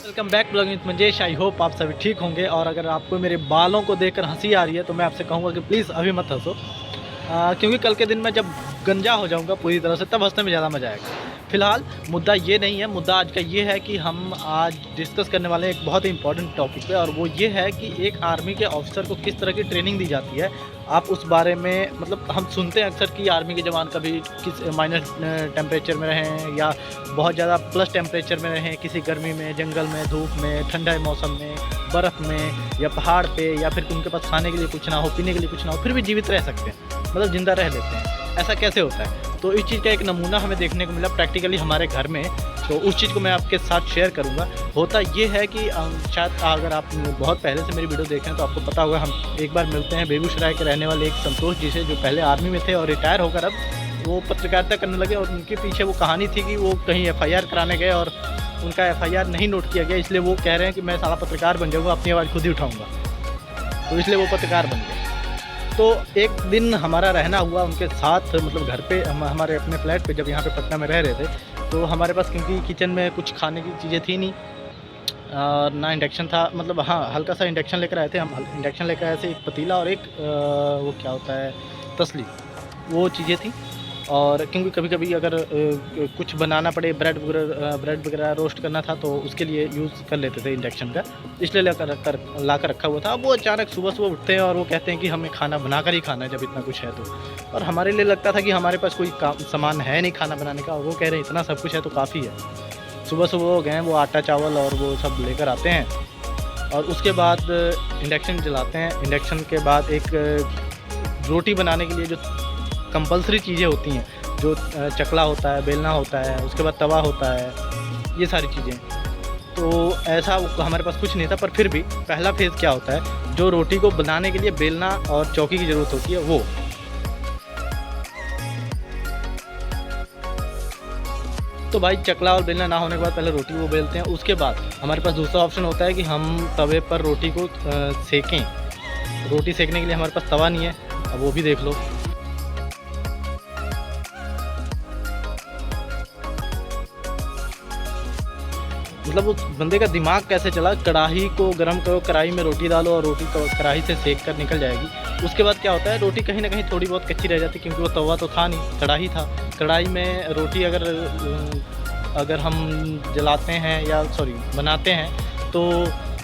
Welcome back blogging with Manjesh. I hope आप सभी ठीक होंगे। और अगर आपको मेरे बालों को देखकर हंसी आ रही है तो मैं आपसे कहूँगा कि प्लीज़ अभी मत हंसो, क्योंकि कल के दिन मैं जब गंजा हो जाऊँगा पूरी तरह से तब हंसने में ज़्यादा मज़ा आएगा। फ़िलहाल मुद्दा ये नहीं है, मुद्दा आज का ये है कि हम आज डिस्कस करने वाले हैं एक बहुत ही इंपॉर्टेंट टॉपिक पे, और वो ये है कि एक आर्मी के ऑफिसर को किस तरह की ट्रेनिंग दी जाती है। आप उस बारे में मतलब हम सुनते हैं अक्सर कि आर्मी के जवान कभी किस माइनस टेम्परेचर में रहें या बहुत ज़्यादा प्लस टेम्परेचर में रहें, किसी गर्मी में, जंगल में, धूप में, ठंडे मौसम में, बर्फ़ में या पहाड़ पे, या फिर उनके पास खाने के लिए कुछ ना हो, पीने के लिए कुछ ना हो, फिर भी जीवित रह सकते हैं, मतलब ज़िंदा रह लेते हैं। ऐसा कैसे होता है? तो इस चीज़ का एक नमूना हमें देखने को मिला प्रैक्टिकली हमारे घर में, तो उस चीज़ को मैं आपके साथ शेयर करूंगा। होता ये है कि शायद अगर आप बहुत पहले से मेरी वीडियो देखें तो आपको पता होगा, हम एक बार मिलते हैं बेगूसराय के रहने वाले एक संतोष जी से, जो पहले आर्मी में थे और रिटायर होकर अब वो पत्रकारिता करने लगे। और उनके पीछे वो कहानी थी कि वो कहीं FIR कराने गए और उनका FIR नहीं नोट किया गया, इसलिए वो कह रहे हैं कि मैं सारा पत्रकार बन जाऊँगा, अपनी आवाज़ खुद ही उठाऊँगा, तो इसलिए वो पत्रकार बन गए। तो एक दिन हमारा रहना हुआ उनके साथ, मतलब घर पे, हमारे अपने फ्लैट पे, जब यहाँ पे पटना में रह रहे थे। तो हमारे पास क्योंकि किचन में कुछ खाने की चीज़ें थी नहीं और ना इंडक्शन था, मतलब हाँ हल्का सा इंडक्शन लेकर आए थे हम। इंडक्शन लेकर आए थे, एक पतीला और एक वो क्या होता है, तसली, वो चीज़ें थी। और क्योंकि कभी कभी अगर कुछ बनाना पड़े, ब्रेड वगैरह रोस्ट करना था, तो उसके लिए यूज़ कर लेते थे इंडक्शन का, इसलिए ला कर रखा हुआ था। अब वो अचानक सुबह सुबह उठते हैं और वो कहते हैं कि हमें खाना बनाकर ही खाना है जब इतना कुछ है तो। और हमारे लिए लगता था कि हमारे पास कोई सामान है नहीं खाना बनाने का, और वो कह रहे हैं इतना सब कुछ है तो काफ़ी है। सुबह सुबह वो गए, वो आटा चावल और वो सब लेकर आते हैं, और उसके बाद इंडक्शन जलाते हैं। इंडक्शन के बाद एक रोटी बनाने के लिए जो कंपलसरी चीज़ें होती हैं, जो चकला होता है, बेलना होता है, उसके बाद तवा होता है, ये सारी चीज़ें। तो ऐसा हमारे पास कुछ नहीं था, पर फिर भी पहला फेज़ क्या होता है, जो रोटी को बनाने के लिए बेलना और चौकी की ज़रूरत होती है वो। तो भाई चकला और बेलना ना होने के बाद पहले रोटी वो बेलते हैं। उसके बाद हमारे पास दूसरा ऑप्शन होता है कि हम तवे पर रोटी को सेकें। रोटी सेकने के लिए हमारे पास तवा नहीं है, अब वो भी देख लो। मतलब उस बंदे का दिमाग कैसे चला, कढ़ाई को गर्म करो, कढ़ाई में रोटी डालो और रोटी कढ़ाई से सेक कर निकल जाएगी। उसके बाद क्या होता है, रोटी कहीं ना कहीं थोड़ी बहुत कच्ची रह जाती, क्योंकि वो तवा तो था नहीं, कढ़ाई था। कढ़ाई में रोटी अगर हम जलाते हैं या बनाते हैं, तो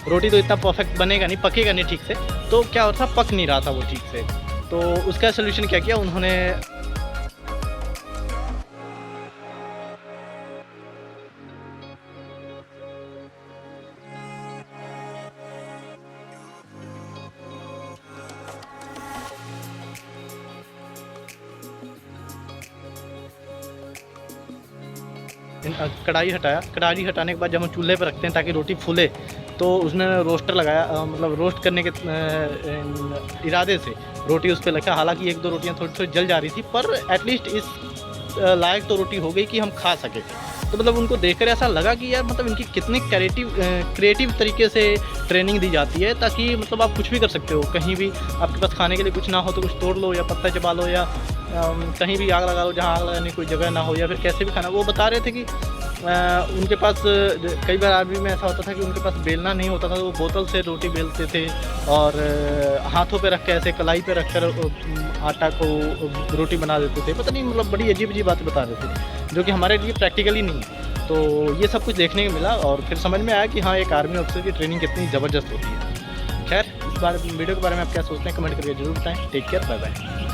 रोटी तो इतना परफेक्ट बनेगा नहीं, पकेगा नहीं ठीक से। तो क्या होता, पक नहीं रहा था वो ठीक से। तो उसका सोल्यूशन क्या किया उन्होंने, कढ़ाई हटाया। कढ़ाई हटाने के बाद जब हम चूल्हे पर रखते हैं ताकि रोटी फूले, तो उसने रोस्टर लगाया, मतलब रोस्ट करने के इरादे से रोटी उस पर रखा। हालांकि एक दो रोटियां थोड़ी थोड़ी जल जा रही थी, पर एटलीस्ट इस लायक तो रोटी हो गई कि हम खा सके। तो मतलब उनको देखकर ऐसा लगा कि यार मतलब इनकी कितनी क्रिएटिव तरीके से ट्रेनिंग दी जाती है, ताकि मतलब आप कुछ भी कर सकते हो। कहीं भी आपके पास खाने के लिए कुछ ना हो तो कुछ तोड़ लो, या पत्ता चबा लो, या कहीं भी आग लगा लो जहाँ आग लगाने की कोई जगह ना हो, या फिर कैसे भी खाना। वो बता रहे थे कि उनके पास कई बार आर्मी में ऐसा होता था कि उनके पास बेलना नहीं होता था, तो वो बोतल से रोटी बेलते थे और हाथों पे रख के, ऐसे कलाई पे रख कर आटा को रोटी बना देते थे। पता नहीं, मतलब बड़ी अजीब अजीब बातें बता रहे थे, जो कि हमारे लिए प्रैक्टिकली नहीं है। तो ये सब कुछ देखने को मिला और फिर समझ में आया कि हाँ, एक आर्मी ऑफिसर की ट्रेनिंग कितनी ज़बरदस्त होती है। खैर, इस बार वीडियो के बारे में आप क्या सोचते हैं कमेंट करके जरूर बताएं। Take care, bye bye.